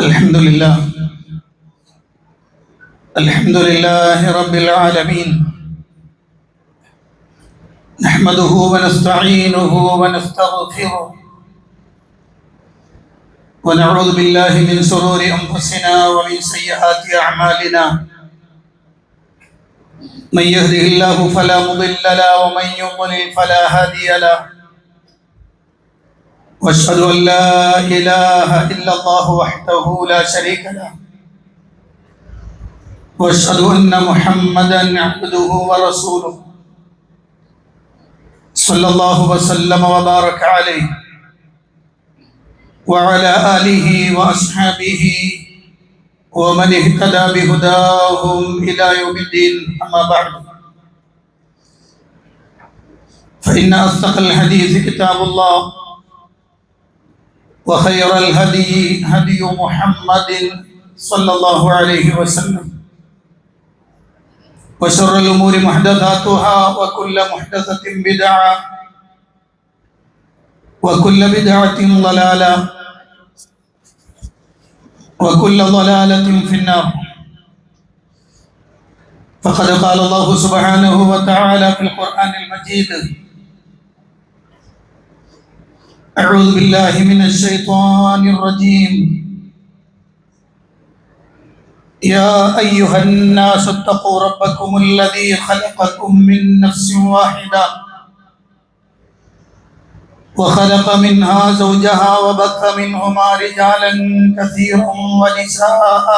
الحمد لله الحمد لله رب العالمين نحمده ونستعينه ونستغفره ونعوذ بالله من شرور أنفسنا ومن سيئات أعمالنا من يهده الله فلا مضل له ومن يضلل فلا هادي له واشهد ان لا اله الا الله وحده لا شريك له واشهد ان محمدا عبده ورسوله صلى الله وسلم وبارك عليه وعلى اله واصحابه ومن اهتدى بهداهم الى يوم الدين اما بعد فان اصدق الحديث كتاب الله وخير الهدي هدي محمد صلى الله عليه وسلم وشر الأمور محدثاتها وكل محدثة بدعة وكل بدعة ضلالة وكل ضلالة في النار فقد قال الله سبحانه وتعالى في القرآن المجيد أعوذ بالله من الشيطان الرجيم يا أيها الناس اتقوا ربكم الذي خلقكم من نفس واحدة وخلق منها زوجها وبث منهما رجالا كثيرا ونساء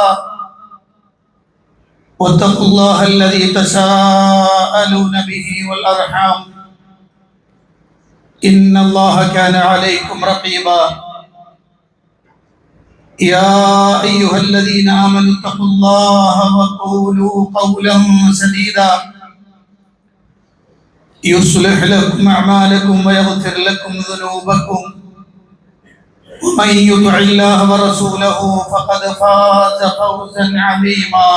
واتقوا الله الذي تساءلون به والأرحام إن الله كان عليكم رقيبا يا أيها الذين آمنوا اتقوا الله وقولوا قولا سديدا يصلح لكم أعمالكم ويغفر لكم ذنوبكم ومن يطع الله ورسوله فقد فاز فوزا عظيما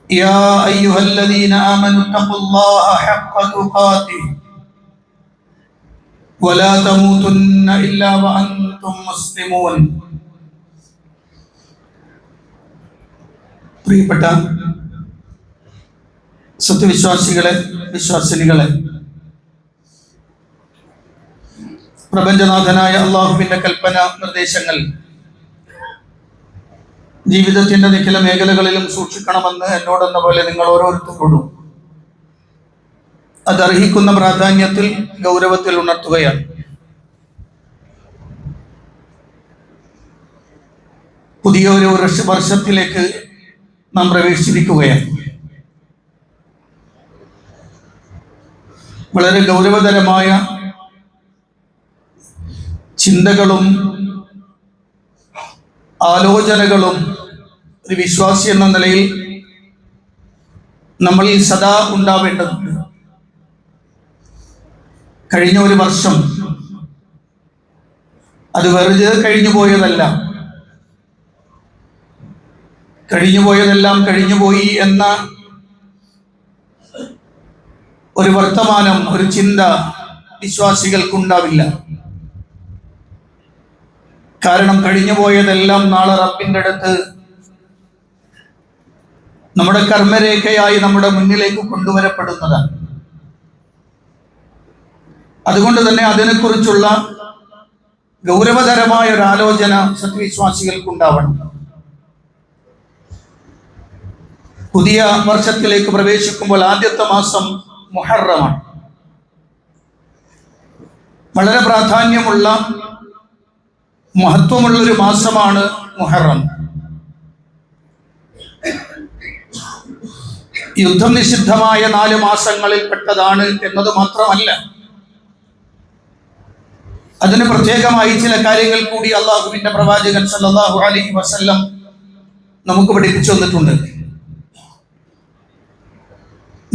يا أيها الذين آمنوا اتقوا الله حق تقاته ولا تموتن إلا وأنتم مسلمون പ്രിയപ്പെട്ട സത്യവിശ്വാസികളെ വിശ്വാസിനികളെ, പ്രപഞ്ചനാഥനായ അള്ളാഹുവിന്റെ കൽപ്പന നിർദ്ദേശങ്ങൾ ജീവിതത്തിന്റെ നിഖില മേഖലകളിലും സൂക്ഷിക്കണമെന്ന് എന്നോടെന്ന പോലെ നിങ്ങൾ ഓരോരുത്തരോടും അതർഹിക്കുന്ന പ്രാധാന്യത്തിൽ ഗൗരവത്തിൽ ഉണർത്തുകയാണ്. പുതിയ ഒരു വർഷത്തിലേക്ക് നാം പ്രവേശിച്ചിരിക്കുകയാണ്. വളരെ ഗൗരവതരമായ ചിന്തകളും ആലോചനകളും ഒരു വിശ്വാസി എന്ന നിലയിൽ നമ്മളിൽ സദാ ഉണ്ടാവേണ്ടതുണ്ട്. കഴിഞ്ഞ ഒരു വർഷം അത് വെറുതെ കഴിഞ്ഞുപോയതല്ല. കഴിഞ്ഞുപോയതെല്ലാം കഴിഞ്ഞുപോയി എന്ന ഒരു വർത്തമാനം, ഒരു ചിന്ത വിശ്വാസികൾക്കുണ്ടാവില്ല. കാരണം കഴിഞ്ഞുപോയതെല്ലാം നാളെ റബ്ബിന്റെ അടുത്ത് നമ്മുടെ കർമ്മരേഖയായി നമ്മുടെ മുന്നിലേക്ക് കൊണ്ടുവരപ്പെടുന്നതാണ്. അതുകൊണ്ട് തന്നെ അതിനെക്കുറിച്ചുള്ള ഗൗരവതരമായ ഒരു ആലോചന സത്യവിശ്വാസികൾക്കുണ്ടാവണം. പുതിയ വർഷത്തിലേക്ക് പ്രവേശിക്കുമ്പോൾ ആദ്യത്തെ മാസം മുഹറമാണ്. വളരെ പ്രാധാന്യമുള്ള മഹത്വമുള്ളൊരു മാസമാണ് മുഹറം. യുദ്ധം നിഷിദ്ധമായ 4 മാസങ്ങളിൽ പെട്ടതാണ് എന്നത് മാത്രമല്ല, അതിന് പ്രത്യേകമായി ചില കാര്യങ്ങൾ കൂടി അള്ളാഹുവിന്റെ പ്രവാചകൻ സല്ലല്ലാഹു അലൈഹി വസല്ലം നമുക്ക് പഠിപ്പിച്ചു തന്നിട്ടുണ്ട്.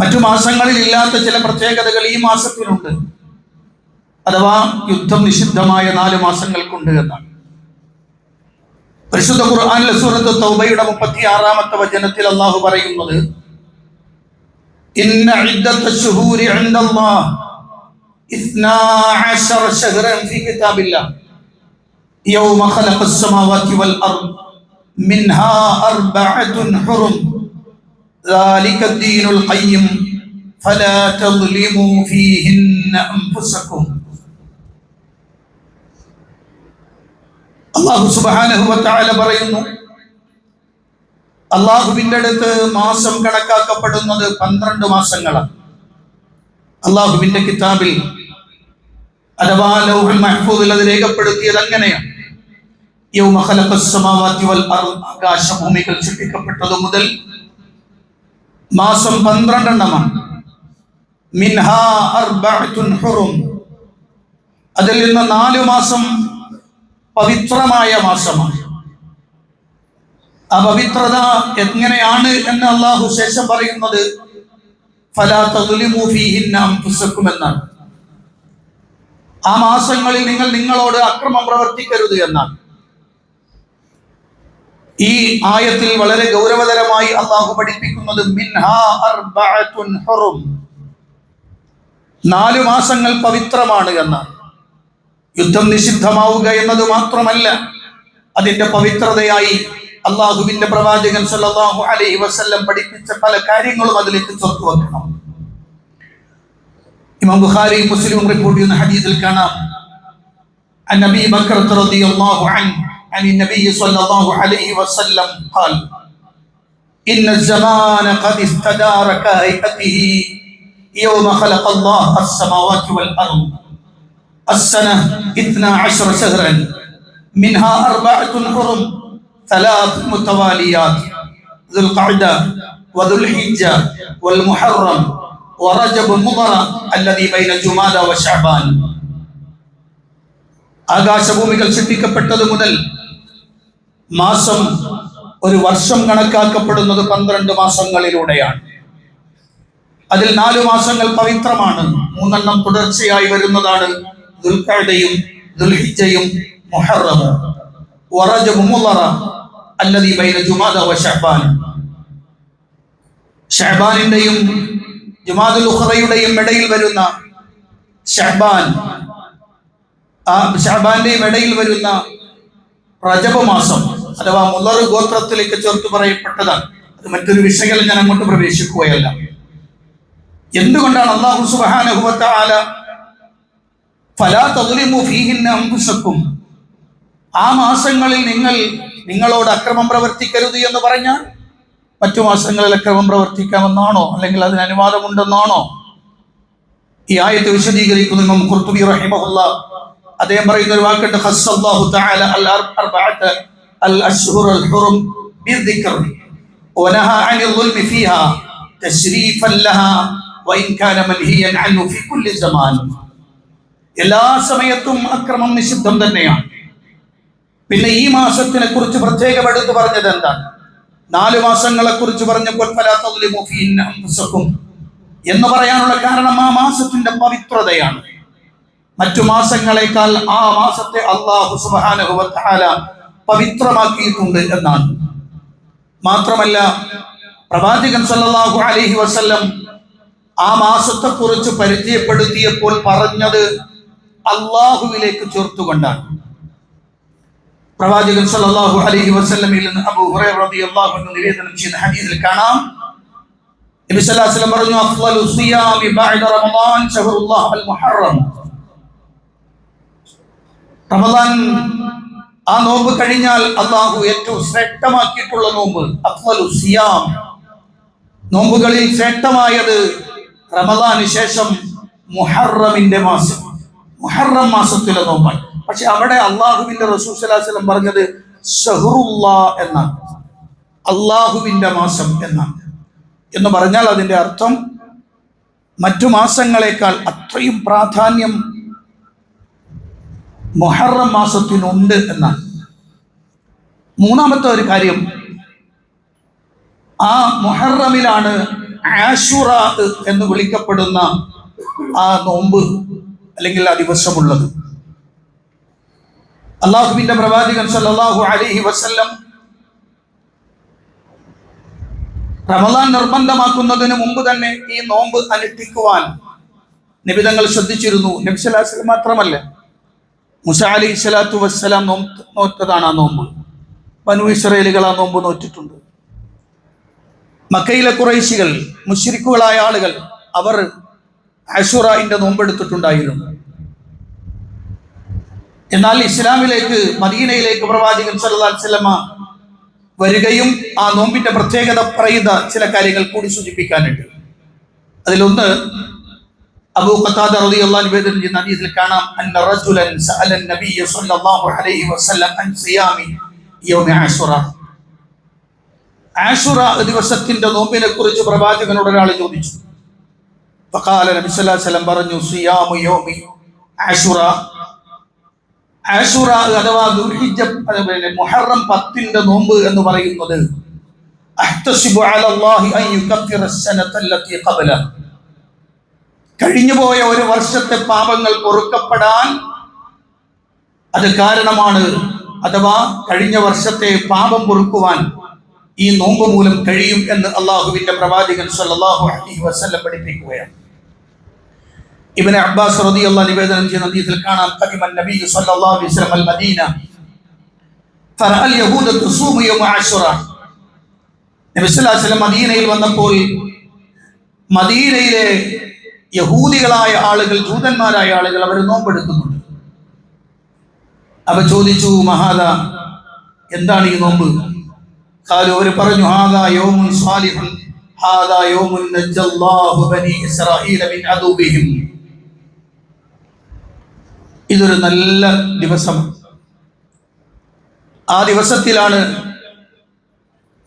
മറ്റു മാസങ്ങളിൽ ഇല്ലാത്ത ചില പ്രത്യേകതകൾ ഈ മാസത്തിലുണ്ട്, അഥവാ യുദ്ധം നിഷിദ്ധമായ 4 മാസങ്ങൾക്കുണ്ട് എന്നാണ്. പരിശുദ്ധ ഖുർആനിലെ സൂറത്ത് തൗബയുടെ 36-ാമത്തെ വചനത്തിൽ അള്ളാഹു പറയുന്നത്, ഇന്ന ഇദ്ദത്തശ് ശുഹൂരി ഇൻദല്ലാഹ് 12 ശഹ്റൻ ഫീ കിതാബില്ലാഹ് യൗമ ഖലഖസ് സമാവാതി വൽ അർദ് മിൻഹാ അർബഅത്തുൻ ഹുറും ذلك الدين القيم فلا تظلموا فيهن أنفسكم. അല്ലാഹു സുബ്ഹാനഹു വ തആല പറയുന്നു, അല്ലാഹുവിന്റെ അടുത്ത് മാസം കണക്കാക്കപ്പെടുന്നത് 12 മാസങ്ങളാണ്. അല്ലാഹുവിന്റെ കിതാബിൽ അഥവാ ലൗഹുൽ മഹ്ഫൂദിൽ അത് രേഖപ്പെടുത്തിയത് അങ്ങനെയാണ്. യൗമ ഖലഖസ് സമാവാതി വൽ അർദ്, ആകാശഭൂമികൾ സൃഷ്ടിക്കപ്പെട്ടതു മുതൽ മാസം 12 എണ്ണമാണ്. മിൻഹാ അർബഅത്തുൻ ഹുറും, അതിൽ നിന്ന് 4 മാസം പവിത്രമായ മാസമാണ്. ആ പവിത്രത എങ്ങനെയാണ് എന്ന് അല്ലാഹു ശേഷം പറയുന്നത് ഫലാ തദ്ലിമു ഫീഹിന്ന അൻഫുസകും എന്നാണ്. ആ മാസങ്ങളിൽ നിങ്ങൾ നിങ്ങളോട് അക്രമം പ്രവർത്തിക്കരുത് എന്നാണ്. ഈ ആയത്തിൽ വളരെ ഗൗരവതരമായി അല്ലാഹു പഠിപ്പിക്കുന്നത് മിൻഹാ അർബഅത്തുൻ ഹുറും, 4 മാസങ്ങൾ പവിത്രമാണ് എന്നാണ്. യുദ്ധം നിഷിദ്ധമാവുക എന്നത് മാത്രമല്ല, അതിന്റെ പവിത്രതയായി അള്ളാഹുവിന്റെ പ്രവാചകൻ സല്ലല്ലാഹു അലൈഹി വസല്ലം പഠിപ്പിച്ച പല കാര്യങ്ങളും അതിലേക്ക് ചേർത്ത് വെക്കണം. ഇമാം ബുഖാരി മുസ്ലിം റിപ്പോർട്ട് ചെയ്യുന്ന ഹദീസിൽ കാണാം, അൻ നബി ബക്കർ റളിയല്ലാഹു അൻഹു عن النبي صلى الله عليه وسلم قال إن الزمان قد استدار كهيئته يوم خلق الله السماوات والأرض السنة 12 شهرا منها 4 حرم 3 متواليات ذو القعدة وذو الحجة والمحرم ورجب مضر الذي بين جمادى وشعبان. ആകാശഭൂമികൾ സൃഷ്ടിക്കപ്പെട്ടതു മുതൽ മാസം ഒരു വർഷം കണക്കാക്കപ്പെടുന്നത് 12 മാസങ്ങളിലൂടെയാണ്. അതിൽ 4 മാസങ്ങൾ പവിത്രമാണ്, 3 തുടർച്ചയായി വരുന്നതാണ് ദുൽഖഅദയും ദുൽഹിജ്ജയും മുഹറമും. വറജബു മുളറ അല്ലദീ ബൈന ജുമാദ വ ശഅബാൻ, ശഅബാനിന്റെയും ജുമാദുൽ ഉഖറയുടെയും ഇടയിൽ വരുന്ന ശഅബാൻ, ആ ശഅബാന്റെയും ഇടയിൽ വരുന്ന റജബ് മാസം അഥവാ മുളർ ഗോത്രത്തിലേക്ക് ചേർത്ത് പറയപ്പെട്ടതാണ്. അത് മറ്റൊരു വിഷയങ്ങൾ ഞാൻ അങ്ങോട്ട് പ്രവേശിക്കുകയല്ല. എന്തുകൊണ്ടാണ് അല്ലാഹു സുബ്ഹാനഹു വ തആല ഫലാ തദ്ലിമു ഫീഹിന്ന അൻഫുസകും, ആ മാസങ്ങളിൽ നിങ്ങളോട് അക്രമം പ്രവർത്തിക്കരുത് എന്ന് പറഞ്ഞാൽ മറ്റു മാസങ്ങളിൽ അക്രമം പ്രവർത്തിക്കാമെന്നാണോ, അല്ലെങ്കിൽ അതിന് അനുവാദമുണ്ടെന്നാണോ? ഈ ആയത്ത് വിശദീകരിക്കുന്ന ഇമാം ഖുർതുബി റഹിമഹുല്ലാഹ് അദ്ദേഹം പറയുന്ന ഒരു വാക്കുണ്ട്, ഖസ്സല്ലാഹു തആല അൽ അർബഅത അൽ അശ്ഹുർ അൽ ഹുറും ബിദ്ദിക്ർ വനഹാ അനിൽ ളുൽമി ഫീഹാ തശ്രീഫൻ ലഹാ വഇൻ കാന മൻഹിയൻ അൻഹു ഫീ കുല്ലി സമാൻ. എല്ലാ സമയത്തും അക്രമം നിഷിദ്ധം തന്നെയാണ്. പിന്നെ ഈ മാസത്തിനെ കുറിച്ച് പ്രത്യേകം എടുത്തു പറഞ്ഞത് എന്താണ്? 4 മാസങ്ങളെ കുറിച്ച് പറഞ്ഞപ്പോൾ ഫലാ തദ്ലിമു ഫീഹിന്ന അൻഫുസകും എന്ന് പറയാനുള്ള കാരണം ആ മാസത്തിന്റെ പവിത്രതയാണ്. മറ്റു മാസങ്ങളെക്കാൾ ആ മാസത്തെ അല്ലാഹു സുബ്ഹാനഹു വ തആല പവിത്രമാക്കിയിട്ടുണ്ട് എന്നാണ്. മാത്രമല്ല, പ്രവാചകൻ സല്ലല്ലാഹു അലൈഹി വസല്ലം ആ മാസത്തെ കുറിച്ച് പരിചയപ്പെടുത്തിയപ്പോൾ പറഞ്ഞത് അല്ലാഹുവിലേക്ക് ചേർത്തുകൊണ്ടാണ്. പ്രവാചകൻ സല്ലല്ലാഹു അലൈഹി വസല്ലമയിൽ നിന്ന് അബൂ ഹുറൈറ റളിയല്ലാഹു അൻഹു നിവേദനം ചെയ്യുന്ന ഹദീസിൽ കാണാം, നബി സല്ലല്ലാഹു അലൈഹി വസല്ലം പറഞ്ഞു, അഫ്ളലു സിയാമി ബഅദ റമളാൻ ശഹറുല്ലാഹ് അൽ മുഹറം. റമളാൻ ആ നോമ്പ് കഴിഞ്ഞാൽ അല്ലാഹു ഏറ്റവും ശ്രേഷ്ഠമാക്കിയിട്ടുള്ള നോമ്പ്, അഫ്ളലു സിയാം, നോമ്പുകളിൽ ശ്രേഷ്ഠമായത് റമളാന് ശേഷം മുഹറമിന്റെ മാസം, മുഹറം മാസത്തിലെ നോമ്പാണ്. പക്ഷെ അവിടെ അള്ളാഹുവിന്റെ റസൂൽ സ്വല്ലല്ലാഹു അലൈഹി വസല്ലം പറഞ്ഞത് ഷഹ്റുല്ലാഹ് എന്നാണ്, അള്ളാഹുവിന്റെ മാസം എന്നാണ്. എന്ന് പറഞ്ഞാൽ അതിന്റെ അർത്ഥം മറ്റു മാസങ്ങളെക്കാൾ അത്രയും പ്രാധാന്യം മുഹറം മാസത്തിനുണ്ട് എന്നാണ്. മൂന്നാമത്തെ ഒരു കാര്യം, ആ മുഹറമിലാണ് ആശുറാ എന്ന് വിളിക്കപ്പെടുന്ന ആ നോമ്പ് അല്ലെങ്കിൽ ആ ദിവസമുള്ളത്. അല്ലാഹുവിന്റെ പ്രവാചകൻ സല്ലല്ലാഹു അലൈഹി വസല്ലം റമളാൻ നിർബന്ധമാക്കുന്നതിന് മുമ്പ് തന്നെ ഈ നോമ്പ് അനുഷ്ഠിക്കുവാൻ നബി തങ്ങൾ ശ്രദ്ധിച്ചിരുന്നു. നബി സല്ലല്ലാഹു അലൈഹി വസല്ലം മാത്രമല്ല, മൂസ അലൈഹി സ്വലാത്തു വസ്സലാം നോറ്റതാണ് ആ നോമ്പ്. ബനൂ ഇസ്രായേലുകൾ ആ നോമ്പ് നോറ്റിട്ടുണ്ട്. മക്കയിലെ ഖുറൈശികൾ, മുശ്രിക്കുകളായ ആളുകൾ, അവർ ആശുറാഇന്റെ നോമ്പെടുത്തിട്ടുണ്ടായിരുന്നു. എന്നാൽ ഇസ്ലാമിലേക്ക്, മദീനയിലേക്ക് പ്രവാചകൻ സല്ലല്ലാഹു അലൈഹി വസല്ലമ വരികയും ആ നോമ്പിന്റെ പ്രത്യേകത പറയുന്ന ചില കാര്യങ്ങൾ കൂടി സൂചിപ്പിക്കാനുണ്ട്. അതിലൊന്ന്, അബൂ ഖതാദ റളിയല്ലാഹു അൻഹു നിവേദനം ചെയ്യുന്ന ഹദീസിൽ കാണാം, അന്ന റജുലൻ സഅല നബിയ സല്ലല്ലാഹു അലൈഹി വസല്ലം അൻ സിയാമി യൗമി ആശുറ. ആശുറ ദിവസത്തിന്റെ നോമ്പിനെ കുറിച്ച് പ്രവാചകനോട് ഒരാൾ ചോദിച്ചു. ഫഖാല നബി സല്ലല്ലാഹു അലൈഹി വസല്ലം പറഞ്ഞു, സിയാമു യൗമി ആശുറ, ആശുറ അഥവാ ദുൽഹിജ്ജ മുഹറം 10ന്റെ നോമ്പ് എന്ന് പറയുന്നത് അഹ്തസിബു അലല്ലാഹി അൻ യുകഫിറ അസ്സനത അല്ലതി ഖബല, കഴിഞ്ഞുപോയ ഒരു വർഷത്തെ പാപങ്ങൾ പൊറുക്കപ്പെടാൻ അത് കാരണമാണ്. അഥവാ കഴിഞ്ഞ വർഷത്തെ പാപം പൊറുക്കുവാൻ ഈ നോമ്പ് മൂലം കഴിയും എന്ന് അള്ളാഹുവിന്റെ പ്രവാചകൻ സല്ലല്ലാഹു അലൈഹി വസല്ലം പഠിപ്പിക്കുകയാണ്. ഇബ്നു അബ്ബാസ് റളിയല്ലാഹു അൻഹു നിവേദനം ചെയ്യുന്ന ഹദീസിൽ കാണാം, ഖദിമൻ നബി സല്ലല്ലാഹു അലൈഹി വസല്ലം അൽ മദീന ഫറഅൽ യഹൂദ തുസൂമു യൗമ ആശുറ. നബി സല്ലല്ലാഹു അലൈഹി വസല്ലം മദീനയിൽ വന്നപ്പോൾ മദീനയിലെ യഹൂദികളായ ആളുകൾ, ജൂതന്മാരായ ആളുകൾ, അവർ നോമ്പെടുക്കുന്നുണ്ട്. അവ ചോദിച്ചു, മഹാദ, എന്താണ് ഈ നോമ്പ്? ഖാലു, അവർ പറഞ്ഞു, ഹാദാ യൗമുൻ സാലിഹുൻ ഹാദാ യൗമുൻ നജ്ജല്ലാഹു ബനി ഇസ്രായീല മിൻ അദൂബിഹിം. ഇതൊരു നല്ല ദിവസം. ആ ദിവസത്തിലാണ്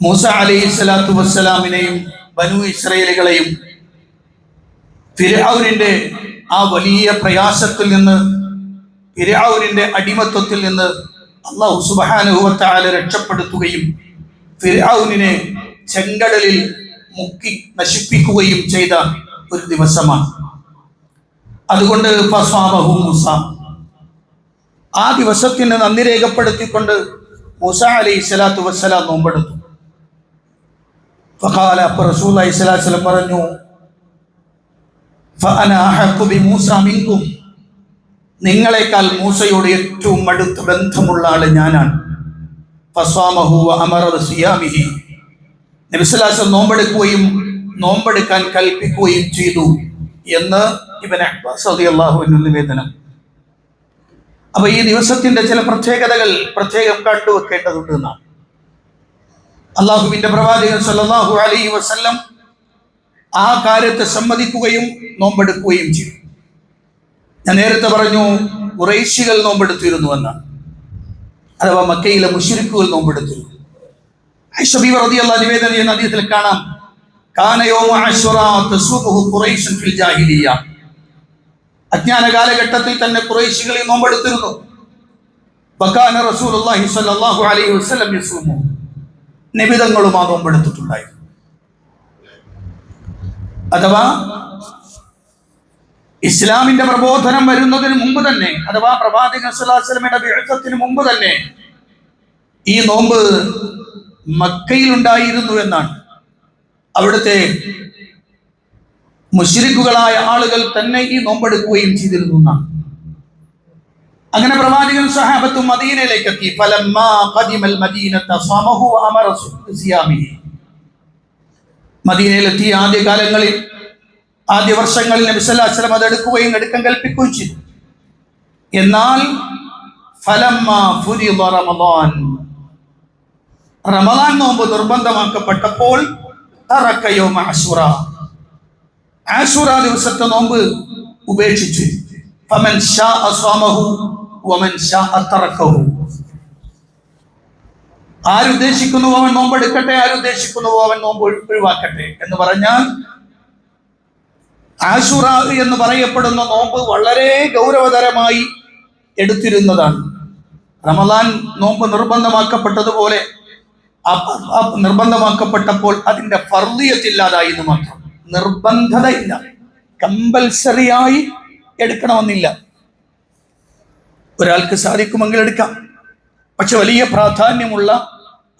മൂസ അലൈഹി സ്വലാത്തു വസ്സലാമിനെയും ബനൂ ഇസ്രായേലുകളെയും ഫിർഔനിന്റെ ആ വലിയ പ്രയാസത്തിൽ നിന്ന്, ഫിർഔനിന്റെ അടിമത്വത്തിൽ നിന്ന് അല്ലാഹു സുബ്ഹാനഹു വ തആല രക്ഷപ്പെടുത്തുകയും ഫിർഔനിനെ ചെങ്കടലിൽ മുക്കി നശിപ്പിക്കുകയും ചെയ്ത ഒരു ദിവസമാണ്. അതുകൊണ്ട് ഫസ്വാമഹു മൂസ, ആ ദിവസത്തിന് നന്ദി രേഖപ്പെടുത്തിക്കൊണ്ട് മൂസ അലൈഹി സ്വലാത്തു വസ്സലാം നോമ്പെടുത്തു. ഫഖാല, അപ്പോൾ റസൂലുള്ളാഹി സ്വല്ലല്ലാഹു അലൈഹി വസല്ലം പറഞ്ഞു, ഫഅന അഹഖു ബിമൂസ മിൻകും, നിങ്ങളെക്കാൾ മൂസയോട് ഏറ്റവും അടുത്ത ബന്ധമുള്ള ആള് ഞാനാണ്. ഫസ്വാമഹു വ അമറ ബിസിയാമിഹി, നബി സല്ലല്ലാഹു അലൈഹി വസല്ലം നോമ്പെടുക്കുകയും നോമ്പെടുക്കാൻ കൽപ്പിക്കുകയും ചെയ്തു എന്ന് ഇബ്നു അബ്ബാസ് റളിയല്ലാഹു അൻഹു നിവേദനം. അപ്പൊ ഈ ദിവസത്തിന്റെ ചില പ്രത്യേകതകൾ പ്രത്യേകം കണ്ടുവെക്കേണ്ടതുണ്ട് എന്നാണ്. അള്ളാഹുവിന്റെ പ്രവാചകൻ സല്ലല്ലാഹു അലൈഹി വസല്ലം ആ കാര്യത്തെ സമ്മതിക്കുകയും നോമ്പെടുക്കുകയും ചെയ്തു. ഞാൻ നേരത്തെ പറഞ്ഞു, ഖുറൈശികൾ നോമ്പെടുത്തിരുന്നു എന്നാണ്, അഥവാ മക്കയിലെ മുശ്രിക്കുകൾ നോമ്പെടുത്തിരുന്നു. ആയിഷ ബീവി റളിയല്ലാഹു അൻഹ നിവേദനം ചെയ്യുന്ന ഹദീസിൽ കാണാം, കാന യൗമ അശ്റ തസൂഖുഹു ഖുറൈശൻ ഫിൽ ജാഹിലിയ്യ. അജ്ഞാന കാലഘട്ടത്തിൽ തന്നെ ഖുറൈശികൾ നോമ്പെടുത്തിരുന്നു. വകാന റസൂലുള്ളാഹി സ്വല്ലല്ലാഹു അലൈഹി വസല്ലം യസൂമു, നബി തങ്ങളും ആ നോമ്പെടുത്തിട്ടുണ്ടായിരുന്നു. അഥവാ ഇസ്ലാമിന്റെ പ്രബോധനം വരുന്നതിന് മുമ്പ് തന്നെ, അഥവാ പ്രവാചകൻ സല്ലല്ലാഹു അലൈഹി വസല്ലമയുടെ ബിഅ്സത്തിന് മുമ്പ് തന്നെ ഈ നോമ്പ് മക്കയിൽ ഉണ്ടായിരുന്നു എന്നാണ്. അവിടുത്തെ മുശ്രിക്കുകളായ ആളുകൾ തന്നെ ഈ നോമ്പെടുക്കുകയും ചെയ്തിരുന്നു എന്നാണ്. അങ്ങനെ പ്രവാചകൻ സഹാബത്തും മദീനയിലേക്ക് എത്തി. ഫലമ്മാ ഖദിമൽ മദീനത സമഹു അമറ സിയാമിഹി. മദീനയിലെത്തിയ ആദ്യ കാലങ്ങളിൽ, ആദ്യ വർഷങ്ങളിൽ നബി സല്ലല്ലാഹു അലൈഹി വസല്ലം അത് എടുക്കുകയും എടുക്കാൻ കൽപ്പിക്കുകയും ചെയ്തു. എന്നാൽ ഫലമ്മാ ഫുരിദ റമളാൻ, റമളാൻ നോമ്പ് നിർബന്ധമാക്കപ്പെട്ടപ്പോൾ തറക യൗമ അശൂറ, ആശൂറ ദിവസത്തെ നോമ്പ് ഉപേക്ഷിച്ചു. ഫമൻ ശാഅ സ്വമഹു വമൻ ശാഅ തറകഹു, ആരുദ്ദേശിക്കുന്നുവോ അവൻ നോമ്പെടുക്കട്ടെ, ആരുദ്ദേശിക്കുന്നുവോ അവൻ നോമ്പ് ഒഴിവാക്കട്ടെ എന്ന് പറഞ്ഞാൽ, ആശൂറ എന്ന് പറയപ്പെടുന്ന നോമ്പ് വളരെ ഗൗരവതരമായി എടുത്തിരുന്നതാണ്. റമളാൻ നോമ്പ് നിർബന്ധമാക്കപ്പെട്ടതുപോലെ നിർബന്ധമാക്കപ്പെട്ടപ്പോൾ അതിന്റെ ഫർദിയത്തില്ലാതായി എന്ന് മാത്രം, നിർബന്ധത ഇല്ല, കമ്പൽസറിയായി എടുക്കണമെന്നില്ല. ഒരാൾക്ക് സാധിക്കുമെങ്കിൽ എടുക്കാം. പക്ഷെ വലിയ പ്രാധാന്യമുള്ള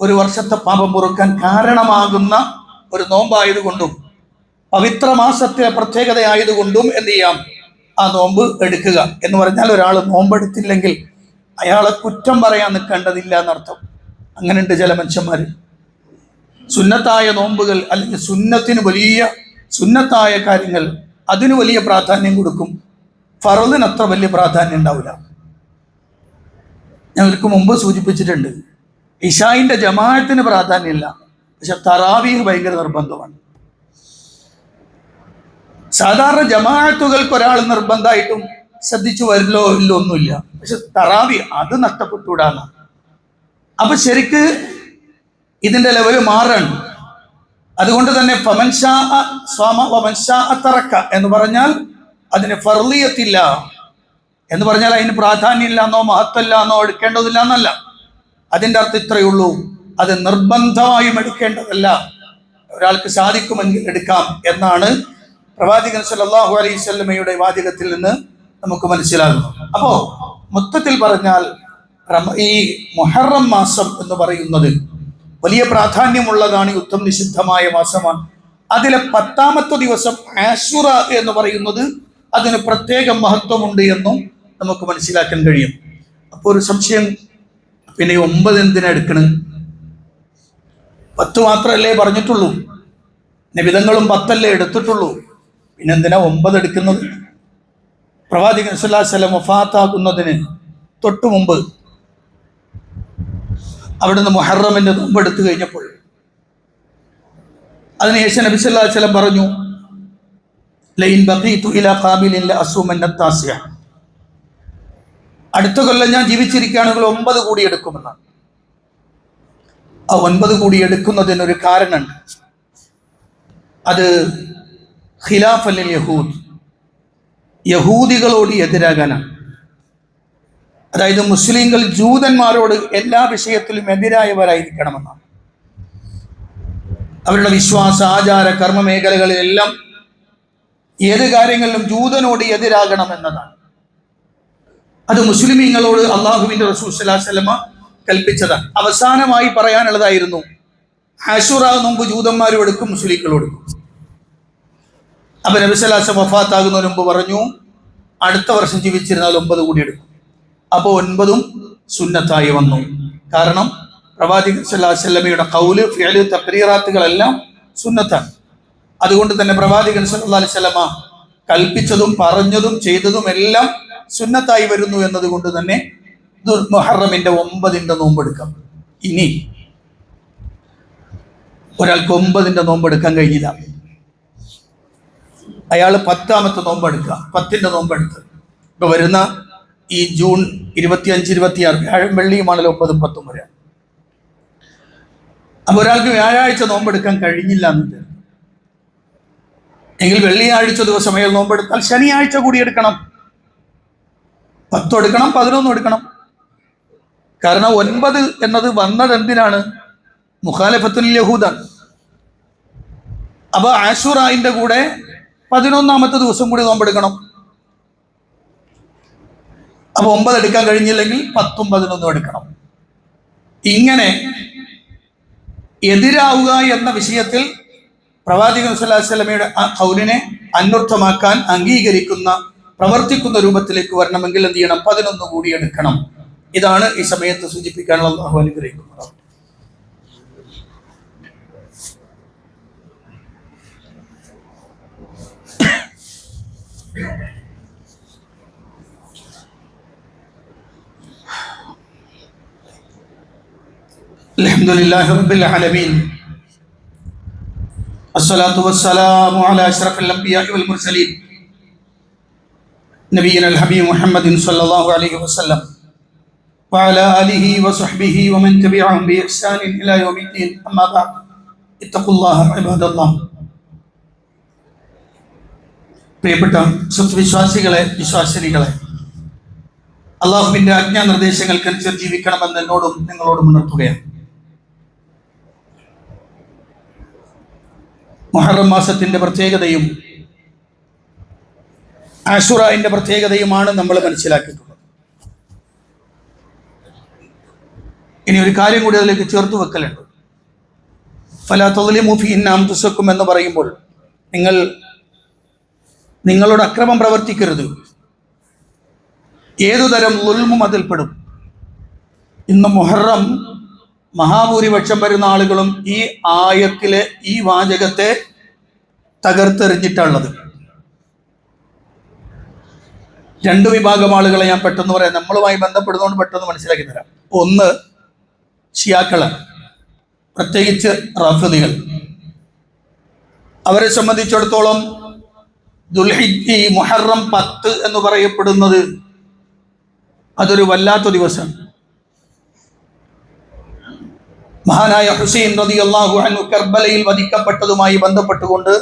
ഒരു വർഷത്തെ പാപം പൊറുക്കാൻ കാരണമാകുന്ന ഒരു നോമ്പായതുകൊണ്ടും പവിത്ര മാസത്തെ പ്രത്യേകത ആയതുകൊണ്ടും എന്ത് ചെയ്യാം, ആ നോമ്പ് എടുക്കുക എന്ന് പറഞ്ഞാൽ ഒരാൾ നോമ്പെടുത്തില്ലെങ്കിൽ അയാളെ കുറ്റം പറയാൻ നിൽക്കേണ്ടതില്ല എന്നർത്ഥം. അങ്ങനെയുണ്ട് ചില മനുഷ്യന്മാർ. സുന്നത്തായ നോമ്പുകൾ അല്ലെങ്കിൽ സുന്നത്തായ കാര്യങ്ങൾ അതിന് വലിയ പ്രാധാന്യം കൊടുക്കും, ഫർളിന് അത്ര വലിയ പ്രാധാന്യം ഉണ്ടാവില്ല. ഞാൻ ഇതിற்கு മുമ്പ് സൂചിപ്പിച്ചിട്ടുണ്ട്, ഇശായിൻ്റെ ജമാഅത്തിന് പ്രാധാന്യമില്ല, പക്ഷെ തറാവീഹ് ഭയങ്കര നിർബന്ധമാണ്. സാധാരണ ജമാഅത്തുകൾക്ക് ഒരാൾ നിർബന്ധമായിട്ടും ശ്രദ്ധിച്ചു വരില്ലോ ഇല്ലോ ഒന്നുമില്ല, പക്ഷെ തറാവീഹ് അത് നഷ്ടപ്പെട്ടുകൂടാന്ന്. അപ്പൊ ശരിക്ക് ഇതിന്റെ ലെവല് മാറാണ്. അതുകൊണ്ട് തന്നെ ഫമൻഷാ സ്വമ വമൻഷാ തറക്ക എന്ന് പറഞ്ഞാൽ അതിന് ഫർളിയത്തില്ല എന്ന് പറഞ്ഞാൽ അതിന് പ്രാധാന്യമില്ല എന്നോ മഹത്വമില്ല എന്നോ എടുക്കേണ്ടതില്ല എന്നല്ല. അതിൻ്റെ അർത്ഥം ഇത്രയേ ഉള്ളൂ, അത് നിർബന്ധമായും എടുക്കേണ്ടതല്ല, ഒരാൾക്ക് സാധിക്കുമെങ്കിൽ എടുക്കാം എന്നാണ് പ്രവാചകൻ സല്ലല്ലാഹു അലൈഹി വസല്ലമയുടെ വാചകത്തിൽ നിന്ന് നമുക്ക് മനസ്സിലാകുന്നു. അപ്പോ മൊത്തത്തിൽ പറഞ്ഞാൽ ഈ മുഹറം മാസം എന്ന് പറയുന്നത് വലിയ പ്രാധാന്യമുള്ളതാണ്, യുദ്ധം നിഷിദ്ധമായ മാസമാണ്. അതിലെ 10ാമത്തെ ദിവസം ആശുറ എന്ന് പറയുന്നത് അതിന് പ്രത്യേക മഹത്വമുണ്ട് എന്നും നമുക്ക് മനസ്സിലാക്കാൻ കഴിയും. അപ്പോൾ ഒരു സംശയം, പിന്നെ 9 എന്തിനാ എടുക്കണ്? 10 മാത്രമല്ലേ പറഞ്ഞിട്ടുള്ളൂ, നബിതങ്ങളും 10 എടുത്തിട്ടുള്ളൂ, പിന്നെന്തിനാ 9 എടുക്കുന്നത്? പ്രവാചകൻ സല്ലല്ലാഹു അലൈഹി വസല്ലം വഫാത്താകുന്നതിന് തൊട്ടു മുമ്പ് അവിടുന്ന് മുഹറമിന്റെ നോമ്പ് എടുത്തു കഴിഞ്ഞപ്പോൾ അതിനുശേഷം നബി സല്ലല്ലാഹു അലൈഹി വസല്ലം പറഞ്ഞു, ലൈൻ ബഖീതു ഇലാ ഖാബിലിൻ ലഅസുമന്ന താസിയ, അടുത്ത കൊല്ലം ഞാൻ ജീവിച്ചിരിക്കുകയാണെങ്കിൽ 9 കൂടി എടുക്കുമെന്നാണ്. ആ 9 കൂടി എടുക്കുന്നതിനൊരു കാരണമുണ്ട്. അത് ഖിലാഫൻ ലിൽ യഹൂദ്, യഹൂദികളോട് എതിരാകാനാണ്. അതായത് മുസ്ലിങ്ങൾ ജൂതന്മാരോട് എല്ലാ വിഷയത്തിലും എതിരായവരായിരിക്കണമെന്നാണ്. അവരുടെ വിശ്വാസ ആചാര കർമ്മ മേഖലകളിലെല്ലാം ഏത് കാര്യങ്ങളിലും ജൂതനോട് എതിരാകണമെന്നതാണ്. അത് മുസ്ലിമീങ്ങളോട് അള്ളാഹുവിന്റെ റസൂൽ സ്വല്ലല്ലാഹു അലൈഹി വസല്ലമ കൽപ്പിച്ചതാണ്. അവസാനമായി പറയാനുള്ളതായിരുന്നു, ആശുറ നോമ്പ് ജൂതന്മാരും എടുക്കും, മുസ്ലിങ്ങളും എടുക്കും. അപ്പൊ നബി സല്ലല്ലാഹു അലൈഹി വസല്ലം വഫാത്താകുന്നതിന് മുമ്പ് പറഞ്ഞു, അടുത്ത വർഷം ജീവിച്ചിരുന്നാൽ 9 കൂടി എടുക്കും. അപ്പോൾ 9ഉം സുന്നത്തായി വന്നു. കാരണം പ്രവാചകൻ സല്ലല്ലാഹു അലൈഹി വസല്ലമയുടെ ഖൗല്, ഫിഅല്, തഖ്രീറാത്തുകളെല്ലാം സുന്നത്താണ്. അതുകൊണ്ട് തന്നെ പ്രവാചകൻ സല്ലല്ലാഹു അലൈഹി വസല്ലമ കൽപ്പിച്ചതും പറഞ്ഞതും ചെയ്തതും എല്ലാം സുന്നത്തായി വരുന്നു എന്നതുകൊണ്ട് തന്നെ മുഹറമിന്റെ 9ന്റെ നോമ്പെടുക്കാം. ഇനി ഒരാൾക്ക് 9ന്റെ നോമ്പെടുക്കാൻ കഴിഞ്ഞില്ല, അയാൾ 10ാമത്തെ നോമ്പെടുക്കുക, 10ന്റെ നോമ്പെടുത്ത് ഇപ്പൊ വരുന്ന ഈ ജൂൺ 25, 26 വ്യാഴം വെള്ളിയുമാണല്ലോ 9, 10 വരെ. അപ്പൊ ഒരാൾക്ക് വ്യാഴാഴ്ച നോമ്പെടുക്കാൻ കഴിഞ്ഞില്ല എന്നുണ്ട് എങ്കിൽ വെള്ളിയാഴ്ച ദിവസം അയാൾ നോമ്പെടുത്താൽ ശനിയാഴ്ച കൂടി എടുക്കണം. 10 എടുക്കണം, 11 എടുക്കണം. കാരണം 9 എന്നത് വന്നത് എന്തിനാണ്? മുഖാലഫത്തുൽ യഹൂദാണ്. അപ്പൊ ആശുറായിന്റെ കൂടെ 11ാമത്തെ ദിവസം കൂടി നോമ്പെടുക്കണം. അപ്പൊ 9 എടുക്കാൻ കഴിഞ്ഞില്ലെങ്കിൽ 10ഉം 11ഉം എടുക്കണം. ഇങ്ങനെ എതിരാവുക എന്ന വിഷയത്തിൽ പ്രവാചകൻ സല്ലല്ലാഹു അലൈഹി വസല്ലമയുടെ ആ ഖൗലിനെ അന്വർത്ഥമാക്കാൻ അംഗീകരിക്കുന്ന പ്രവർത്തിക്കുന്ന രൂപത്തിലേക്ക് വരണമെങ്കിൽ എന്ത് ചെയ്യണം? 11 കൂടി എടുക്കണം. ഇതാണ് ഈ സമയത്ത് സൂചിപ്പിക്കാനുള്ള അല്ലാഹു അനുഗ്രഹിക്കുന്നത്. അൽഹംദുലില്ലാഹി റബ്ബിൽ ആലമീൻ, അസ്സലാത്തു വസ്സലാമു അലാ അഷ്റഫിൽ അംബിയാഇ വൽ മുർസലീൻ നബിയിനൽ ഹബീബ് മുഹമ്മദിൻ സ്വല്ലല്ലാഹു അലൈഹി വസല്ലം വഅലാ ആലിഹി വസഹ്ബിഹി വമൻ തബിഅഹും ബിഇഹ്സാനിൻ ഇലാ യൗമിദ്ദീൻ. അമ്മാ ബഅദ്, ഇത്തഖുല്ലാഹ ഇബാദല്ലാഹ്. പ്രിയപ്പെട്ട സത്വിശ്വാസികളെ, വിശ്വാസിനികളെ, അള്ളാഹുവിന്റെ ആജ്ഞാനിർദ്ദേശങ്ങൾക്കനുസരിച്ച് ജീവിക്കണമെന്ന് എന്നോടും നിങ്ങളോടും ഉണർത്തുകയാണ്. മുഹറം മാസത്തിന്റെ പ്രത്യേകതയും ആശുറായിന്റെ പ്രത്യേകതയുമാണ് നമ്മൾ മനസ്സിലാക്കിയിട്ടുള്ളത്. ഇനി ഒരു കാര്യം കൂടി അതിലേക്ക് ചേർത്ത് വെക്കലുണ്ട്. ഫലാ തദ്ലിമൂ ഫീഹിന്ന അൻഫുസക്കും എന്ന് പറയുമ്പോൾ നിങ്ങളോട് അക്രമം പ്രവർത്തിക്കരുത്. ഏതുതരം ളുൽമും അതിൽപ്പെടും. ഇന്ന് മുഹറം മഹാഭൂരിപക്ഷം വരുന്ന ആളുകളും ഈ ആയത്തിലെ ഈ വാചകത്തെ തകർത്തെറിഞ്ഞിട്ടുള്ളത്. രണ്ട് വിഭാഗം ആളുകളെ ഞാൻ പെട്ടെന്ന് പറയാം, നമ്മളുമായി ബന്ധപ്പെടുന്നതുകൊണ്ട് പെട്ടെന്ന് മനസ്സിലാക്കി തരാം. ഒന്ന് ഷിയാക്കളാണ്, പ്രത്യേകിച്ച് റാഫിദികൾ. അവരെ സംബന്ധിച്ചിടത്തോളം ദുൽഹിജ്ജ് മുഹറം 10 എന്ന് പറയപ്പെടുന്നത് അതൊരു വല്ലാത്ത ദിവസമാണ്. മഹാനായ ഹുസൈൻ റളിയല്ലാഹു അൻഹു കർബലയിൽ വധിക്കപ്പെട്ടതുമായി ബന്ധപ്പെട്ടുകൊണ്ട്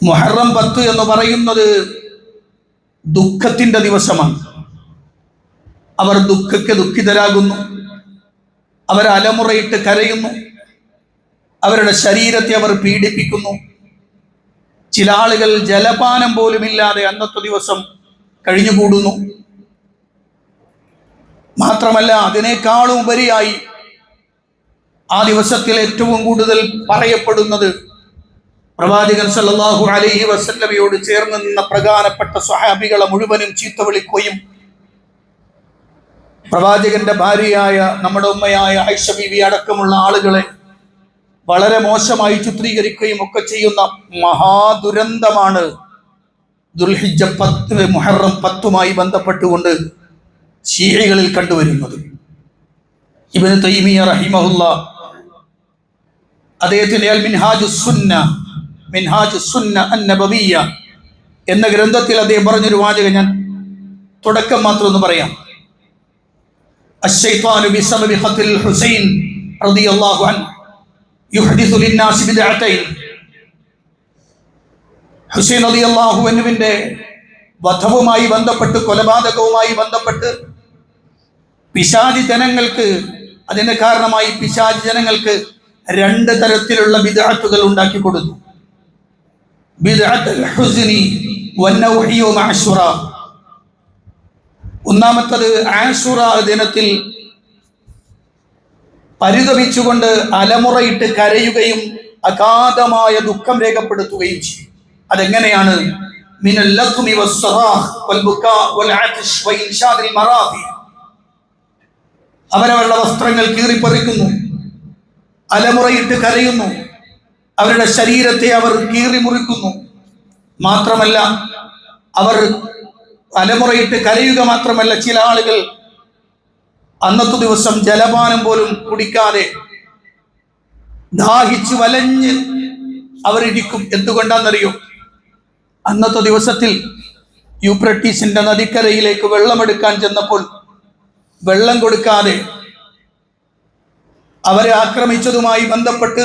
മുഹറം 10 എന്ന് പറയുന്നത് ദുഃഖത്തിന്റെ ദിവസമാണ്. അവർ ദുഃഖിതരാകുന്നു, അവർ അലമുറയിട്ട് കരയുന്നു, അവരുടെ ശരീരത്തെ അവർ പീഡിപ്പിക്കുന്നു. ചില ആളുകൾ ജലപാനം പോലുമില്ലാതെ അന്നത്തെ ദിവസം കഴിഞ്ഞുകൂടുന്നു. മാത്രമല്ല, അതിനേക്കാളും ഉപരിയായി ആ ദിവസത്തിൽ ഏറ്റവും കൂടുതൽ പറയപ്പെടുന്നത് പ്രവാചകൻ സല്ലല്ലാഹു അലൈഹി വസല്ലമയോട് ചേർന്ന് നിന്ന പ്രധാനപ്പെട്ട സ്വഹാബികളെ മുഴുവനും ചീത്ത വിളിക്കുകയും പ്രവാചകന്റെ ഭാര്യയായ നമ്മുടെ ഉമ്മയായ ആയിഷ ബീവി അടക്കമുള്ള ആളുകളെ വളരെ മോശമായി ചിത്രീകരിക്കുകയും ഒക്കെ ചെയ്യുന്ന മഹാദുരന്തമാണ് ദുൽഹിജ്ജ 10 മുഹറം 10മായി ബന്ധപ്പെട്ടുകൊണ്ട് ശീഅകളിൽ കണ്ടുവരുന്നത്. ഇബ്നു തൈമിയ്യ റഹിമഹുല്ലാഹ് അദ്ദേഹത്തിന്റെ അൽ മിൻഹാജുസ് സുന്ന അൻ-നബവിയ്യ എന്ന ഗ്രന്ഥത്തിൽ അദ്ദേഹം പറഞ്ഞൊരു വാചകം ഞാൻ തുടക്കം മാത്രം ഒന്ന് പറയാം. അശ്ശൈത്വാനു ബിസബബി ഖത്ൽ ഹുസൈൻ റളിയല്ലാഹു അൻഹു യുഹദിസു ലിന്നാസി ബിദ്അതൈൻ. ഹുസൈൻ റളിയല്ലാഹു അൻഹുവിന്റെ വധവുമായി ബന്ധപ്പെട്ട്, കൊലപാതകവുമായി ബന്ധപ്പെട്ട് പിശാചി ജനങ്ങൾക്ക്, അതിന്റെ കാരണമായി പിശാചി ജനങ്ങൾക്ക് 2 തരത്തിലുള്ള ബിദ്അത്തുകൾ ഉണ്ടാക്കി കൊടുത്തു. ബിദ്അത്തുൽ ഹുസ്നി വന്നൗഹി വഅശുറ. ഒന്നാമത്തത് ആശുറ ദിനത്തിൽ പരിതപിച്ചുകൊണ്ട് അലമുറയിട്ട് കരയുകയും അഗാധമായ ദുഃഖം രേഖപ്പെടുത്തുകയും ചെയ്യും. അതെങ്ങനെയാണ്? മിനൽ ലഖ്മി വസ്സറാഹ് വൽ ബുകാ വൽ അത്ശ് വഇൻഷാദിൽ മറാഫി. അവരവരുടെ വസ്ത്രങ്ങൾ കീറിപ്പറിക്കുന്നു, അലമുറയിട്ട് കരയുന്നു, അവരുടെ ശരീരത്തെ അവർ കീറി മുറിക്കുന്നു. മാത്രമല്ല, അവർ അലമുറയിട്ട് കരയുക മാത്രമല്ല, ചില ആളുകൾ അന്നത്തെ ദിവസം ജലപാനം പോലും കുടിക്കാതെ ദാഹിച്ച് വലഞ്ഞ് അവരിരിക്കും. എന്തുകൊണ്ടാണെന്നറിയോ? അന്നത്തെ ദിവസത്തിൽ യൂഫ്രട്ടീസിന്റെ നദിക്കരയിലേക്ക് വെള്ളമെടുക്കാൻ ചെന്നപ്പോൾ വെള്ളം കൊടുക്കാതെ അവരെ ആക്രമിച്ചതുമായി ബന്ധപ്പെട്ട്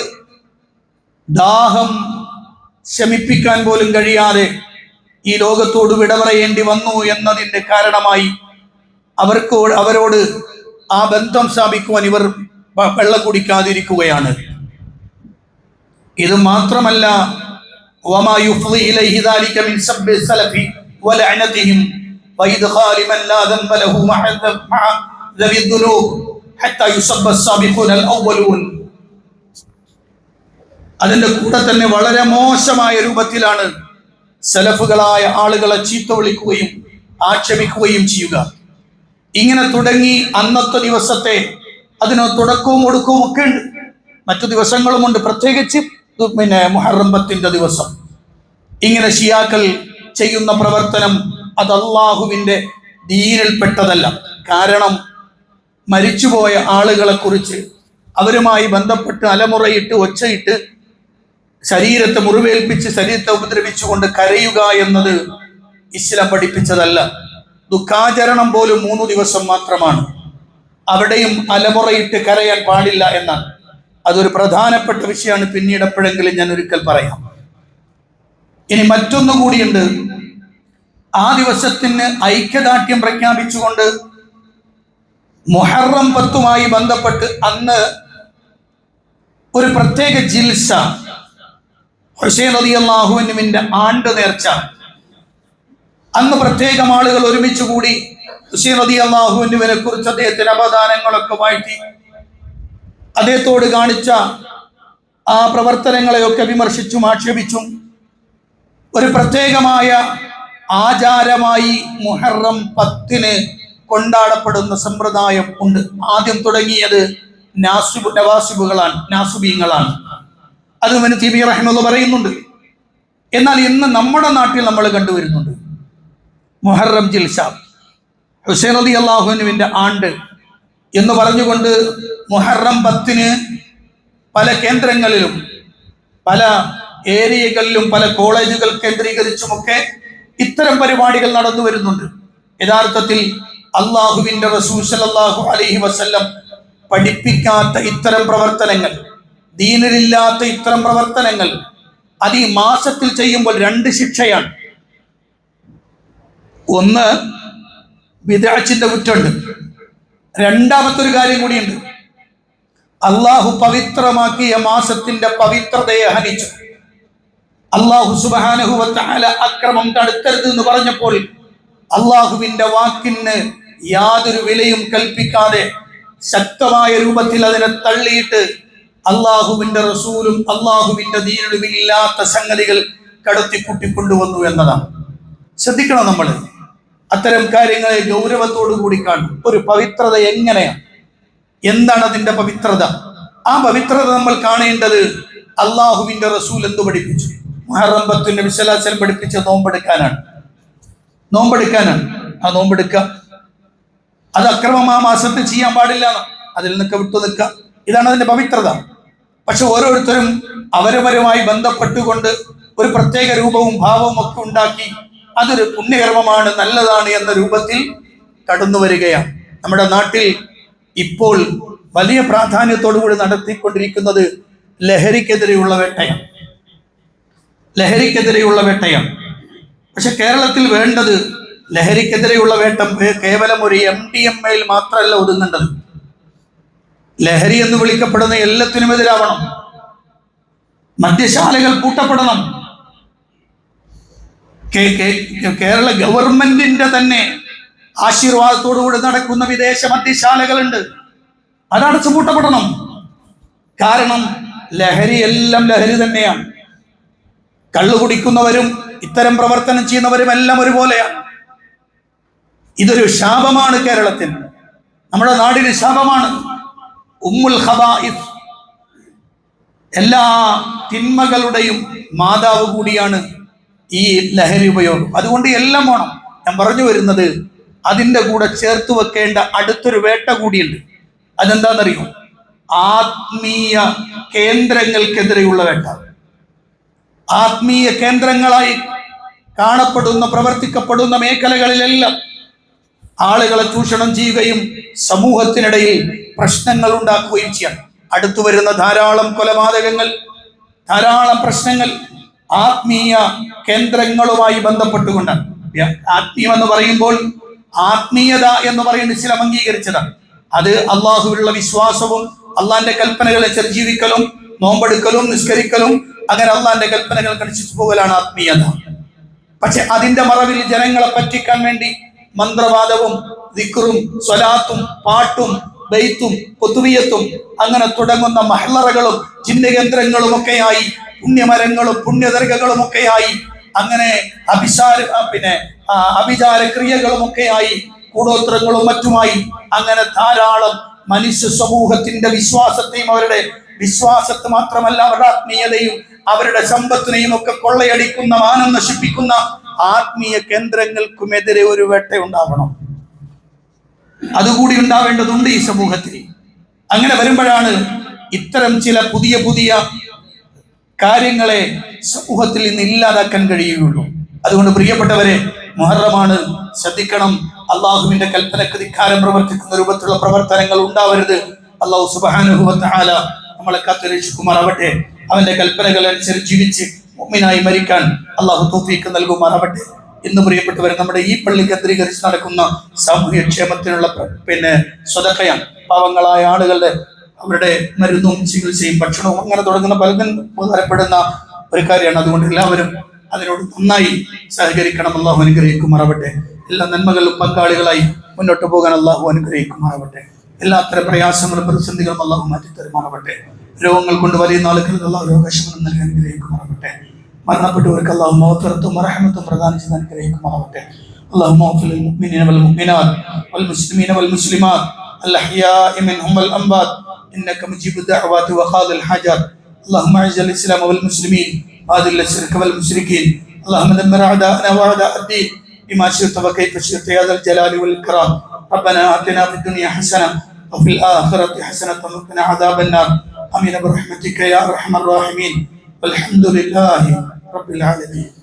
ദാഹം ശമിപ്പിക്കാൻ പോലും കഴിയാതെ ഈ ലോകത്തോട് വിട പറയേണ്ടി വന്നു എന്നതിൻ്റെ കാരണമായി അവരോട് ആ ബന്ധം സ്ഥാപിക്കുവാൻ ഇവർ വെള്ളം കുടിക്കാതിരിക്കുകയാണ്. ഇത് മാത്രമല്ല, വമാ യുഫ്ളി ഇലൈഹി ദാലിക മിൻ സബ്ബി സലഫി വലഅനതിഹിം വഇദ്ഖാലി മൻ ലാ ദംബ ലഹു മഅ ദവി ദുനൂബ് ഹത്താ യുസബ്ബ അസ്സാബിഖൂന അൽഅവ്വലൂൻ. അതിന്റെ കൂടെ തന്നെ വളരെ മോശമായ രൂപത്തിലാണ് സലഫുകളായ ആളുകളെ ചീത്ത വിളിക്കുകയും ആക്ഷേപിക്കുകയും ചെയ്യുക. ഇങ്ങനെ തുടങ്ങി അന്നത്തെ ദിവസത്തെ അതിന് തുടക്കവും ഒടുക്കവും ഒക്കെ ഉണ്ട്. മറ്റു ദിവസങ്ങളുമുണ്ട്, പ്രത്യേകിച്ച് മുഹറം 10 ദിവസം. ഇങ്ങനെ ഷിയാക്കൾ ചെയ്യുന്ന പ്രവർത്തനം അത് അള്ളാഹുവിന്റെ ദീനിൽപ്പെട്ടതല്ല. കാരണം മരിച്ചുപോയ ആളുകളെ കുറിച്ച് അവരുമായി ബന്ധപ്പെട്ട് അലമുറയിട്ട് ഒച്ചയിട്ട് ശരീരത്തെ മുറിവേൽപ്പിച്ച് ശരീരത്തെ ഉപദ്രവിച്ചുകൊണ്ട് കരയുക എന്നത് ഇസ്ലാം പഠിപ്പിച്ചതല്ല. ദുഃഖാചരണം പോലും 3 ദിവസം മാത്രമാണ്. അവിടെയും അലമുറയിട്ട് കരയാൻ പാടില്ല എന്നാണ്. അതൊരു പ്രധാനപ്പെട്ട വിഷയമാണ്. പിന്നീട് എപ്പോഴെങ്കിലും ഞാൻ ഒരിക്കൽ പറയാം. ഇനി മറ്റൊന്നു കൂടിയുണ്ട്. ആ ദിവസത്തിന് ഐക്യദാർഢ്യം പ്രഖ്യാപിച്ചുകൊണ്ട് മുഹറം 10മായി ബന്ധപ്പെട്ട് അന്ന് ഒരു പ്രത്യേക ജിൽസ, ഹുസൈൻ റളിയല്ലാഹു അൻഹുവിന്റെ ആണ്ട് നേർച്ച, അന്ന് പ്രത്യേകം ആളുകൾ ഒരുമിച്ച് കൂടി ഹുസൈൻ റളിയല്ലാഹു അൻഹുവിനെ കുറിച്ച് അദ്ദേഹത്തിന്റെ അപദാനങ്ങളൊക്കെ വാഴ്ത്തി അദ്ദേഹത്തോട് കാണിച്ച ആ പ്രവർത്തനങ്ങളെയൊക്കെ വിമർശിച്ചും ആക്ഷേപിച്ചും ഒരു പ്രത്യേകമായ ആചാരമായി മുഹറം 10 കൊണ്ടാടപ്പെടുന്ന സമ്പ്രദായം ഉണ്ട്. ആദ്യം തുടങ്ങിയത് നാസുബീങ്ങളാണ്. അത് ഇബ്നു തൈമിയ്യ റഹിമഹുല്ലാഹ് പറയുന്നുണ്ട്. എന്നാൽ ഇന്ന് നമ്മുടെ നാട്ടിൽ നമ്മൾ കണ്ടുവരുന്നുണ്ട് മുഹറം ജിൽസ, ഹുസൈൻ റളിയല്ലാഹു അൻഹുവിന്റെ ആണ്ട് എന്ന് പറഞ്ഞുകൊണ്ട് മുഹറം 10 പല കേന്ദ്രങ്ങളിലും പല ഏരിയകളിലും പല കോളേജുകൾ കേന്ദ്രീകരിച്ചുമൊക്കെ ഇത്തരം പരിപാടികൾ നടന്നു വരുന്നുണ്ട്. യഥാർത്ഥത്തിൽ അള്ളാഹുവിന്റെ റസൂൽ സല്ലല്ലാഹു അലൈഹി വസല്ലം പഠിപ്പിക്കാത്ത ഇത്തരം പ്രവർത്തനങ്ങൾ, ദീനിലില്ലാത്ത ഇത്തരം പ്രവർത്തനങ്ങൾ അത് ഈ മാസത്തിൽ ചെയ്യുമ്പോൾ 2 ശിക്ഷയാണ്. ഒന്ന്, ബിദ്അത്തിന്റെ കുറ്റമുണ്ട്. രണ്ടാമത്തൊരു കാര്യം കൂടിയുണ്ട്. അള്ളാഹു പവിത്രമാക്കിയ മാസത്തിന്റെ പവിത്രതയെ ഹനിച്ചു. അള്ളാഹു സുബ്ഹാനഹു വ തആല അക്രമം തടുക്കരുത് എന്ന് പറഞ്ഞപ്പോൾ അള്ളാഹുവിന്റെ വാക്കിന് യാതൊരു വിലയും കൽപ്പിക്കാതെ ശക്തമായ രൂപത്തിൽ അതിനെ തള്ളിയിട്ട് അള്ളാഹുവിന്റെ റസൂലും അള്ളാഹുവിന്റെ ദീനിലും ഇല്ലാത്ത സംഗതികൾ കടത്തിക്കൂട്ടിക്കൊണ്ടുവന്നു എന്നതാണ്. ശ്രദ്ധിക്കണം, നമ്മൾ അത്തരം കാര്യങ്ങളെ ഗൗരവത്തോടു കൂടി കാണും. ഒരു പവിത്രത എങ്ങനെയാണ്, എന്താണ് അതിന്റെ പവിത്രത? ആ പവിത്രത നമ്മൾ കാണേണ്ടത് അള്ളാഹുവിന്റെ റസൂൽ എന്ത് പഠിപ്പിച്ചു? മുഹറം 10 നബി സല്ലല്ലാഹു അലൈഹി വസല്ലം പഠിപ്പിച്ച നോമ്പെടുക്കാനാണ്. ആ നോമ്പെടുക്കുക, അത് അക്രമം ആ മാസത്തിൽ ചെയ്യാൻ പാടില്ല, അതിൽ നിന്നൊക്കെ വിട്ടു നിൽക്കുക. ഇതാണ് അതിന്റെ പവിത്രത. പക്ഷെ ഓരോരുത്തരും അവരവരുമായി ബന്ധപ്പെട്ടുകൊണ്ട് ഒരു പ്രത്യേക രൂപവും ഭാവവും ഒക്കെ ഉണ്ടാക്കി അതൊരു പുണ്യകർമ്മമാണ്, നല്ലതാണ് എന്ന രൂപത്തിൽ കടന്നു വരികയാണ്. നമ്മുടെ നാട്ടിൽ ഇപ്പോൾ വലിയ പ്രാധാന്യത്തോടുകൂടി നടത്തിക്കൊണ്ടിരിക്കുന്നത് ലഹരിക്കെതിരെയുള്ള വേട്ടയാണ്. പക്ഷെ കേരളത്തിൽ വേണ്ടത് ലഹരിക്കെതിരെയുള്ള വേട്ട കേവലം ഒരു MDMA മാത്രമല്ല ഒതുങ്ങേണ്ടത്. ലഹരി എന്ന് വിളിക്കപ്പെടുന്ന എല്ലാത്തിനും എതിരാവണം. മദ്യശാലകൾ പൂട്ടപ്പെടണം. കേരള ഗവൺമെന്റിന്റെ തന്നെ ആശീർവാദത്തോടുകൂടി നടക്കുന്ന വിദേശ മദ്യശാലകളുണ്ട്, അതടച്ചു പൂട്ടപ്പെടണം. കാരണം എല്ലാം ലഹരി തന്നെയാണ്. കള്ളു കുടിക്കുന്നവരും ഇത്തരം പ്രവർത്തനം ചെയ്യുന്നവരും എല്ലാം ഒരുപോലെയാണ്. ഇതൊരു ശാപമാണ് കേരളത്തിന്, നമ്മുടെ നാടിന് ശാപമാണ്. ഉമ്മുൽ ഖബായിസ്, എല്ലാ തിന്മകളുടെയും മാതാവ് കൂടിയാണ് ഈ ലഹരി ഉപയോഗം. അതുകൊണ്ട് എല്ലാം വേണം. ഞാൻ പറഞ്ഞു വരുന്നത്, അതിൻ്റെ കൂടെ ചേർത്ത് വെക്കേണ്ട അടുത്തൊരു വേട്ട കൂടിയുണ്ട്. അതെന്താണെന്നറിയോ? ആത്മീയ കേന്ദ്രങ്ങൾക്കെതിരെയുള്ള വേട്ട. ആത്മീയ കേന്ദ്രങ്ങളായി കാണപ്പെടുന്ന പ്രവർത്തിക്കപ്പെടുന്ന മേഖലകളിലെല്ലാം ആളുകളെ ചൂഷണം ചെയ്യുകയും സമൂഹത്തിനിടയിൽ പ്രശ്നങ്ങൾ ഉണ്ടാക്കുകയും ചെയ്യാം. അടുത്തു വരുന്ന ധാരാളം കൊലപാതകങ്ങൾ, ധാരാളം പ്രശ്നങ്ങൾ ആത്മീയ കേന്ദ്രങ്ങളുമായി ബന്ധപ്പെട്ടുകൊണ്ടാണ്. ആത്മീയം എന്ന് പറയുമ്പോൾ ആത്മീയത എന്ന് പറയുന്ന ഇസ്ലാം അംഗീകരിച്ചതാണ്. അത് അള്ളാഹുവിലുള്ള വിശ്വാസവും അള്ളാന്റെ കൽപ്പനകളെ ജീവിക്കലും നോമ്പെടുക്കലും നിസ്കരിക്കലും അങ്ങനെ അള്ളാന്റെ കൽപ്പനകൾ കണിച്ചു പോകലാണ് ആത്മീയത. പക്ഷെ അതിന്റെ മറവിൽ ജനങ്ങളെ പറ്റിക്കാൻ വേണ്ടി മന്ത്രവാദവും ദിക്റും സ്വലാത്തും പാട്ടും ബൈത്തും കുത്തുബിയത്തും അങ്ങനെ തുടങ്ങുന്ന മഹ്ലറകളും ജിന്നകേന്ദ്രങ്ങളും ഒക്കെയായി, പുണ്യമരങ്ങളും പുണ്യദർഗകളും ഒക്കെയായി, അങ്ങനെ അഭിചാര ക്രിയകളും ഒക്കെയായി, കൂടോത്രങ്ങളും മറ്റുമായി അങ്ങനെ ധാരാളം മനുഷ്യ സമൂഹത്തിന്റെ വിശ്വാസത്തെയും അവരുടെ വിശ്വാസത്തെ മാത്രമല്ല അവരുടെ ആത്മീയതയും അവരുടെ സമ്പത്തിനെയും ഒക്കെ കൊള്ളയടിക്കുന്ന, മാനം നശിപ്പിക്കുന്ന ആത്മീയ കേന്ദ്രങ്ങൾക്കുമെതിരെ ഒരു വേട്ട ഉണ്ടാവണം. അതുകൂടി ഉണ്ടാവേണ്ടതുണ്ട് ഈ സമൂഹത്തിൽ. അങ്ങനെ വരുമ്പോഴാണ് ഇത്തരം ചില പുതിയ പുതിയ കാര്യങ്ങളെ സമൂഹത്തിൽ നിന്ന് ഇല്ലാതാക്കാൻ കഴിയുകയുള്ളൂ. അതുകൊണ്ട് പ്രിയപ്പെട്ടവരെ, മുഹറമാണ്, ശ്രദ്ധിക്കണം. അള്ളാഹുവിന്റെ കൽപ്പനക്ക് ധിക്കാരം പ്രവർത്തിക്കുന്ന രൂപത്തിലുള്ള പ്രവർത്തനങ്ങൾ ഉണ്ടാവരുത്. അള്ളാഹു സുബ്ഹാനഹു വ തആല നമ്മളെ കാത്തുരക്ഷിക്കുമാറാവട്ടെ. അവന്റെ കൽപ്പനകൾ അനുസരിച്ച് ജീവിച്ച് മുഅ്മിനായി മരിക്കാൻ അള്ളാഹു തൗഫീഖ് നൽകുമാറാവട്ടെ. ഇന്ന് പ്രിയപ്പെട്ടവരെ, നമ്മുടെ ഈ പള്ളി കേന്ദ്രീകരിച്ച് നടക്കുന്ന സാമൂഹ്യ ക്ഷേമത്തിനുള്ള സ്വതക്കയാണ്. പാവങ്ങളായ ആളുകളുടെ അവരുടെ മരുന്നും ചികിത്സയും ഭക്ഷണവും അങ്ങനെ തുടങ്ങുന്ന പലതും ഉപകാരപ്പെടുന്ന ഒരു കാര്യമാണ്. അതുകൊണ്ട് എല്ലാവരും അതിനോട് നന്നായി സഹകരിക്കണം. അള്ളാഹു അനുഗ്രഹിക്കുമാറാവട്ടെ. എല്ലാ നന്മകളിലും പങ്കാളികളായി മുന്നോട്ട് പോകാൻ അള്ളാഹു അനുഗ്രഹിക്കുമാറാവട്ടെ. എല്ലാത്തരം പ്രയാസങ്ങളും പ്രതിസന്ധികളും അള്ളാഹു മാറ്റിത്തരുമാറാവട്ടെ. രോഗങ്ങൾ കൊണ്ട് വലിയ നാളുകളിൽ അള്ളാഹു രോഗശമനം നൽകി അനുഗ്രഹിക്കുമാറാവട്ടെ. മരണപ്പെട്ടവർക്ക് അള്ളാഹു മഗ്ഫിറത്തും റഹ്മത്തും പ്രദാനം ചെയ്ത് അനുഗ്രഹിക്കുമാറാവട്ടെ. اللهم اغفر للمؤمنين والمؤمنات والمسلمين والمسلمات الأحياء منهم والأموات إنك مجيب الدعوات وقاضي الحاجات. اللهم أعز الإسلام والمسلمين وأذل الشرك والمشركين. اللهم دمر أعداءنا وأعداء الدين بما شئت وكيف شئت يا ذا الجلال والإكرام. ربنا آتنا في الدنيا حسنة وفي الآخرة حسنة وقنا عذاب النار. آمين برحمتك يا أرحم الراحمين. والحمد لله رب العالمين.